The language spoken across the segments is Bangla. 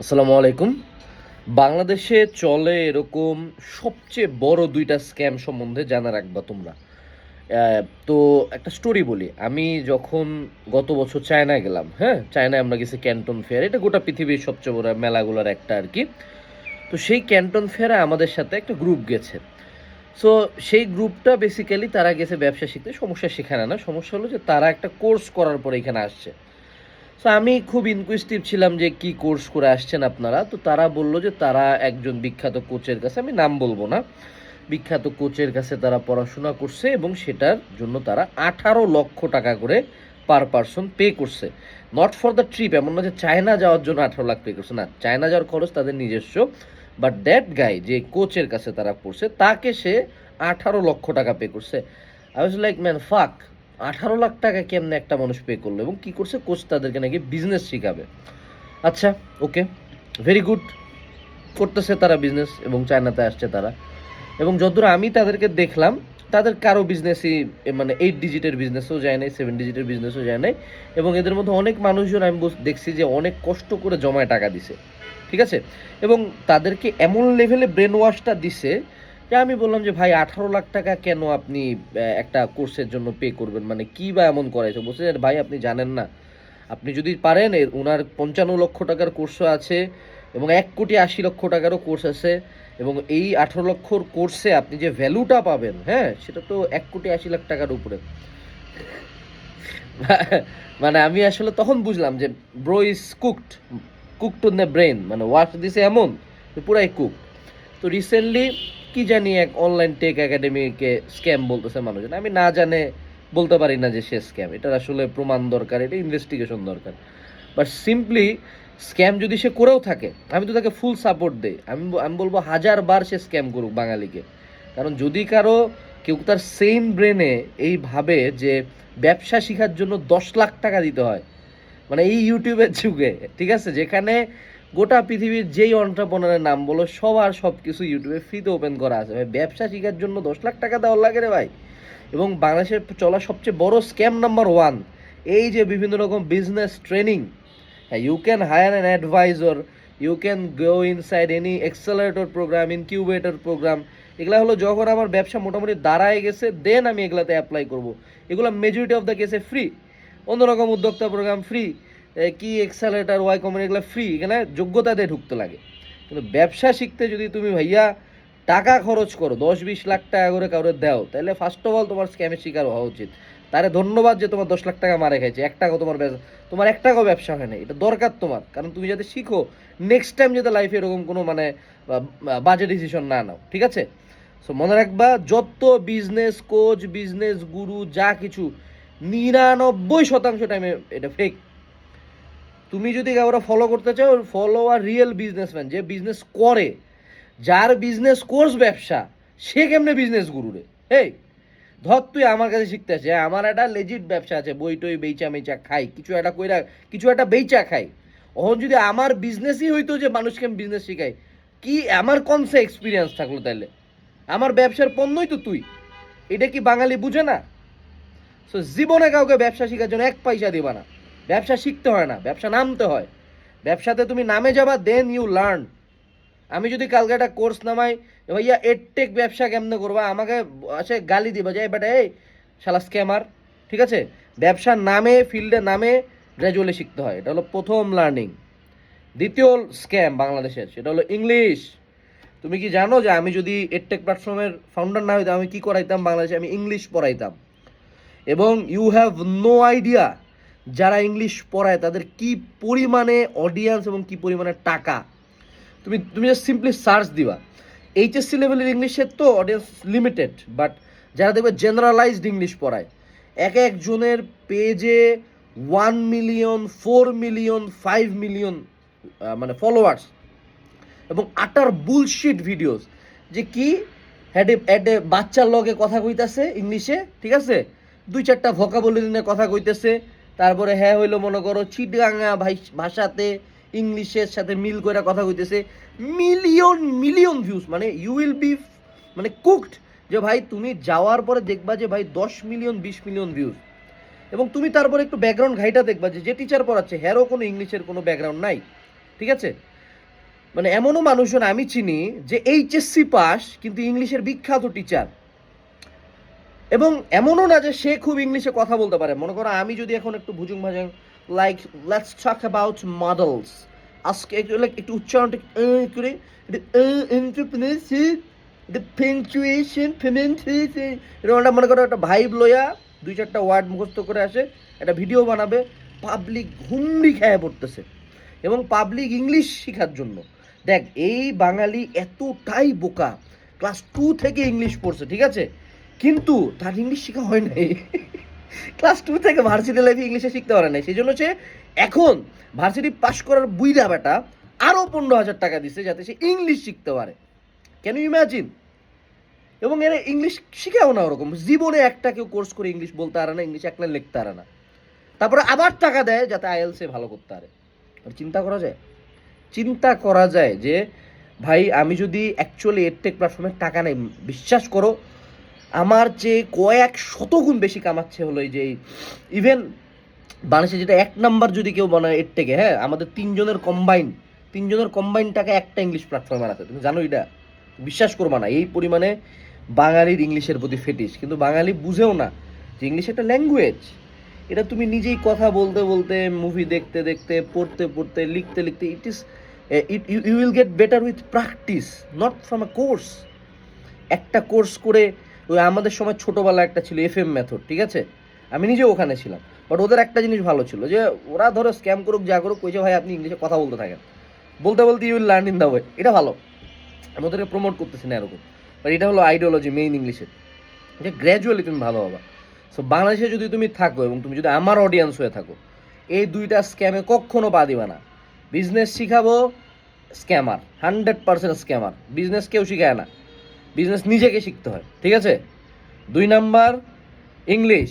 আসসালামু আলাইকুম। বাংলাদেশে চলে এরকম সবচেয়ে বড় ২টা স্ক্যাম সম্বন্ধে জানা রাখবা তোমরা। তো একটা স্টোরি বলি। আমি যখন গত বছর চায়নায় গেলাম, হ্যাঁ? চায়নায় আমরা গেছি ক্যান্টন ফেয়ার। এটা গোটা পৃথিবীর সবচেয়ে বড় মেলাগুলোর একটা আরকি। তো সেই ক্যান্টন ফেয়ারে আমাদের সাথে একটা গ্রুপ গেছে। সো সেই গ্রুপটা বেসিক্যালি তারা গেছে ব্যবসা শিখতে। সমস্যা সেখানে না। সমস্যা হলো যে তারা একটা কোর্স করার পরে এখানে আসছে। সো আমি খুব ইনকুইজিটিভ ছিলাম যে কি কোর্স করে আসছেন আপনারা। তো তারা বলল যে তারা একজন বিখ্যাত কোচের কাছে, আমি নাম বলবো না, বিখ্যাত কোচের কাছে তারা পড়াশোনা করছে এবং সেটার জন্য তারা 18 লক্ষ টাকা করে পার পারসন পে করছে। নট ফর দ্য ট্রিপ, এমন না যে চায়না যাওয়ার জন্য 18 লাখ পে করছে, না, চায়না যাওয়ার খরচ তাদের নিজস্ব। বাট দ্যাট গাই যে কোচের কাছে তারা পড়ছে তাকে সে 18 লক্ষ টাকা পে করছে। আই ওয়াজ লাইক ম্যান ফাক, 18 লাখ টাকা কেমনে একটা মানুষ পে করলো এবং কি করছে, কোচ তাদেরকে নাকি বিজনেস শিখাবে। আচ্ছা, ওকে, ভেরি গুড, করতেছে তারা বিজনেস এবং চায়নাতে আসছে তারা। এবং যতদূর আমি তাদেরকে দেখলাম, তাদের কারো বিজনেসই মানে 8 ডিজিটের বিজনেসও যায় নাই, 7 ডিজিটের বিজনেসও যায় নাই। এবং এদের মধ্যে অনেক মানুষজন আমি দেখছি যে অনেক কষ্ট করে জমায় টাকা দিছে, ঠিক আছে। এবং তাদেরকে এমন লেভেলে ব্রেন ওয়াশটা দিছে যে আমি বললাম যে ভাই 18 লাখ টাকা কেন আপনি একটা কোর্সের জন্য পে করবেন, মানে কী বা এমন করাইছে। বলছে যে ভাই আপনি জানেন না, আপনি যদি পারেন ওনার 55 লক্ষ টাকার কোর্সও আছে এবং 1,80,00,000 টাকারও কোর্স আছে। এবং এই 18 লক্ষর কোর্সে আপনি যে ভ্যালুটা পাবেন, হ্যাঁ, সেটা তো 1,80,00,000 টাকার উপরে। মানে আমি আসলে তখন বুঝলাম যে bro is cooked, cooked on the brain, মানে ওয়াশ দিছে এমন পুরাই কুক। তো রিসেন্টলি কি জানি এক অনলাইন টেক একাডেমিকে স্ক্যাম বলতেছে মানুষজন, আমি না জানে বলতে পারি না যে সে স্ক্যাম, এটার আসলে প্রমাণ দরকার, এটা ইনভেস্টিগেশন দরকার। বাট সিম্পলি স্ক্যাম যদি সে করেও থাকে, আমি তো তাকে ফুল সাপোর্ট দেই। আমি বলবো 1000 বার সে স্ক্যাম করুক বাঙালিকে। কারণ যদি কারো কেউ তার সেম ব্রেনে এই ভাবে যে ব্যবসা শেখার জন্য 10 লাখ টাকা দিতে হয়, মানে এই ইউটিউবের যুগে, ঠিক আছে, যেখানে গোটা পৃথিবীর যেই অন্টারপ্রনারের নাম বলো সবার সব কিছু ইউটিউবে ফ্রিতে ওপেন করা আছে, ভাই ব্যবসা শেখার জন্য 10 লাখ টাকা দেওয়ার লাগে রে ভাই। এবং বাংলাদেশের চলা সবচেয়ে বড় স্ক্যাম নাম্বার 1 এই যে বিভিন্ন রকম বিজনেস ট্রেনিং। হ্যাঁ, you can hire an advisor, you can go inside any accelerator programme, incubator programme. এগুলা হলো যখন আমার ব্যবসা মোটামুটি দাঁড়ায় গেছে দেন আমি এগুলাতে অ্যাপ্লাই করব। এগুলো মেজরিটি অফ দ্য কেসে ফ্রি। অন্যরকম উদ্যোক্তা প্রোগ্রাম ফ্রি, কি এক্সেলারেটর ওয়াই কম্বিনেটর এগুলো ফ্রি, এখানে যোগ্যতা দিয়ে ঢুকতে লাগে। কিন্তু ব্যবসা শিখতে যদি তুমি ভাইয়া টাকা খরচ করো 10-20 লাখ টাকা করে কাউরে দাও, তাহলে ফার্স্ট অফ অল তোমার স্ক্যামের শিকার হওয়া উচিত। তারে ধন্যবাদ যে তোমার 10 লাখ টাকা মারে খাইছে, 1 টাকা তোমার 1 টাকাও ব্যবসা হয় না, এটা দরকার তোমার। কারণ তুমি যাতে শিখো নেক্সট টাইম যাতে লাইফে এরকম কোনো মানে বাজে ডিসিশন না নাও, ঠিক আছে। সো মনে রাখবা, যত বিজনেস কোচ, বিজনেস গুরু, যা কিছু 99% টাইমে এটা ফেক। তুমি যদি কাউরা ফলো করতে চাও, ফলো আর রিয়েল বিজনেসম্যান যে বিজনেস করে, যার বিজনেস কোর্স ব্যবসা, সে কেমনে বিজনেস গুরু রে। এই ধর তুই আমার কাছে শিখতে আসে, আমার একটা লেজিট ব্যবসা আছে, বই টই বেচা মেচা খাই, কিছু একটা কইরা কিছু একটা বেচা খাই। ওখন যদি আমার বিজনেসই হইতো যে মানুষকে আমি বিজনেস শিখাই, কি আমার কনসে এক্সপিরিয়েন্স থাকলো তাইলে? আমার ব্যবসার পণ্যই তো তুই, এটা কি বাঙালি বুঝে না? সো জীবনে কাউকে ব্যবসা শেখার জন্য 1 পয়সা দিবা না। ব্যবসা শিখতে হয় না, ব্যবসা নামতে হয়। ব্যবসাতে তুমি নামে যাবা, দেন ইউ লার্ন। আমি যদি কালকে একটা কোর্স নামাই, ভাইয়া এডটেক ব্যবসা কেমনে করবা, আমাকে আসে গালি দিবা যে বেটা এই শালা স্ক্যামার, ঠিক আছে। ব্যবসার নামে, ফিল্ডে নামে গ্র্যাজুয়ালি শিখতে হয়, এটা হলো প্রথম লার্নিং। দ্বিতীয় স্ক্যাম বাংলাদেশের, সেটা হলো ইংলিশ। তুমি কি জানো যে আমি যদি এডটেক প্ল্যাটফর্মের ফাউন্ডার না হইতাম, আমি কি করাইতাম বাংলাদেশে? আমি ইংলিশ পড়াইতাম। এবং ইউ হ্যাভ নো আইডিয়া যারা ইংলিশ পড়ায় তাদের কি পরিমাণে অডিয়েন্স এবং কি পরিমাণে টাকা। তুমি তুমি জাস্ট সিম্পলি সার্চ দিবা, এইচএসসি লেভেলের ইংলিশের তো অডিয়েন্স লিমিটেড, বাট যারা দেখবে জেনারেলাইজড ইংলিশ পড়ায়, এক একজনের পেজে 1 মিলিয়ন, 4 মিলিয়ন, 5 মিলিয়ন মানে ফলোয়ার্স, এবং আটার বুলশিট ভিডিওস। যে কি হ্যাডে অ্যাডে বাচ্চার লগে কথা কইতাছে ইংলিশে, ঠিক আছে, 2-4টা ভোকাবুলারি নিয়ে কথা কইতেছে। তারপরে হ্যাঁ হইলো মনে করো চিটগাঙ্গা ভাষাতে ইংলিশের সাথে মিল করে কথা কইতেছে। মিলিয়ন মিলিয়ন ভিউজ, মানে ইউ উইল বি মানে কুকড। যে ভাই তুমি যাওয়ার পরে দেখবা যে ভাই 10 মিলিয়ন, 20 মিলিয়ন ভিউজ। এবং তুমি তারপরে একটু ব্যাকগ্রাউন্ড ঘাইটা দেখবা যে যে টিচার পড়াচ্ছে হ্যারও কোনো ইংলিশের কোনো ব্যাকগ্রাউন্ড নাই, ঠিক আছে। মানে এমনও মানুষজন আমি চিনি যে এইচএসসি পাস কিন্তু ইংলিশের বিখ্যাত টিচার, এবং এমনও না যে সে খুব ইংলিশে কথা বলতে পারে। মনে করো আমি যদি এখন একটু ভুজুং ভাজাং like let's talk about models, আজকে একটু লাইক একটু উচ্চারণটা করে এন্টারপ্রেনারশিপ, দ্য পাঞ্চুয়েশন পেমেন্ট, এটা মনে করো একটা ভাইব লইয়া 2-4টা ওয়ার্ড মুখস্থ করে আসে, একটা ভিডিও বানাবে, পাবলিক হুমড়ি খেয়ে পড়তেছে, এবং পাবলিক ইংলিশ শেখার জন্য। দেখ এই বাঙালি এতটাই বোকা, ক্লাস 2 থেকে ইংলিশ পড়ছে, ঠিক আছে, কিন্তু তার ইংলিশ শেখা হয় নাই। ক্লাস 2 থেকে ভার্সিটি লাইফে ইংলিশে শিখতে পারে নাই, সেই জন্য সে এখন ভার্সিটি পাশ করার বুইরা বেটা আরও 15,000 টাকা দিচ্ছে যাতে সে ইংলিশ শিখতে পারে। Can you imagine? এবং এরা ইংলিশ শিখাও না ওরকম, জীবনে একটা কেউ কোর্স করে ইংলিশ বলতে পারে না, ইংলিশ একটা লিখতে পারে না, তারপরে আবার টাকা দেয় যাতে আইএলসে ভালো করতে পারে। আর চিন্তা করা যায়, চিন্তা করা যায় যে ভাই আমি যদি অ্যাকচুয়ালি এডটেক প্ল্যাটফর্মে টাকা নেই, বিশ্বাস করো আমার যে কয়েক শতগুণ বেশি কামাচ্ছে হলো এই যে ইভেন বাংলাদেশে যেটা 1 নাম্বার যদি কেউ বানায় এডটেকে, হ্যাঁ আমাদের তিনজনের কম্বাইন টাকা একটা ইংলিশ প্ল্যাটফর্মে আছে, তুমি জানো এটা? বিশ্বাস করবা না এই পরিমাণে বাঙালির ইংলিশের প্রতি ফেটিস, কিন্তু বাঙালি বুঝেও না যে ইংলিশ একটা ল্যাঙ্গুয়েজ। এটা তুমি নিজেই কথা বলতে বলতে, মুভি দেখতে দেখতে, পড়তে পড়তে, লিখতে লিখতে, it is you will get better with practice, not from a course. একটা কোর্স করে, ওই আমাদের সময় ছোটোবেলা একটা ছিল FM মেথড, ঠিক আছে, আমি নিজেও ওখানে ছিলাম, বাট ওদের একটা জিনিস ভালো ছিল যে ওরা ধরো স্ক্যাম করুক যা করুক, কইছে ভাই আপনি ইংলিশে কথা বলতে থাকেন, বলতে বলতে you will learn in the way. এটা ভালো, আমি ওদেরকে প্রমোট করতেছি না এরকম, বাট এটা হলো আইডিওলজি মেইন ইংলিশের, যে গ্র্যাজুয়ালি তুমি ভালো হবা। সো বাংলাদেশে যদি তুমি থাকো এবং তুমি যদি আমার অডিয়েন্স হয়ে থাকো, এই 2টা স্ক্যামে কখনো পা দিবা না। বিজনেস শিখাবো, স্ক্যামার, 100% স্ক্যামার। বিজনেস কেউ শিখায় না, বিজনেস নিজেকে শিখতে হয়, ঠিক আছে। 2 নাম্বার ইংলিশ,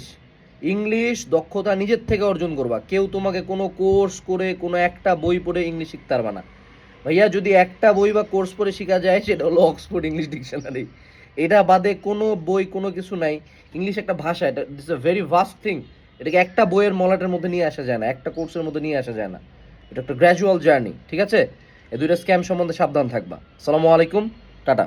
ইংলিশ দক্ষতা নিজের থেকে অর্জন করবা, কেউ তোমাকে কোনো কোর্স করে কোনো একটা বই পড়ে ইংলিশ শিখতে পারবা না ভাইয়া। যদি একটা বই বা কোর্স পড়ে শেখা যায় সেটা হলো অক্সফোর্ড ইংলিশ ডিকশনারি, এটা বাদে কোনো বই কোনো কিছু নাই। ইংলিশ একটা ভাষা, এটা it's a very vast thing, এটাকে একটা বইয়ের মলাটের মধ্যে নিয়ে আসা যায় না, একটা কোর্সের মধ্যে নিয়ে আসা যায় না, এটা একটা গ্র্যাজুয়াল জার্নি, ঠিক আছে। এই 2টা স্ক্যাম সম্বন্ধে সাবধান থাকবা। আসসালামু আলাইকুম, টাটা।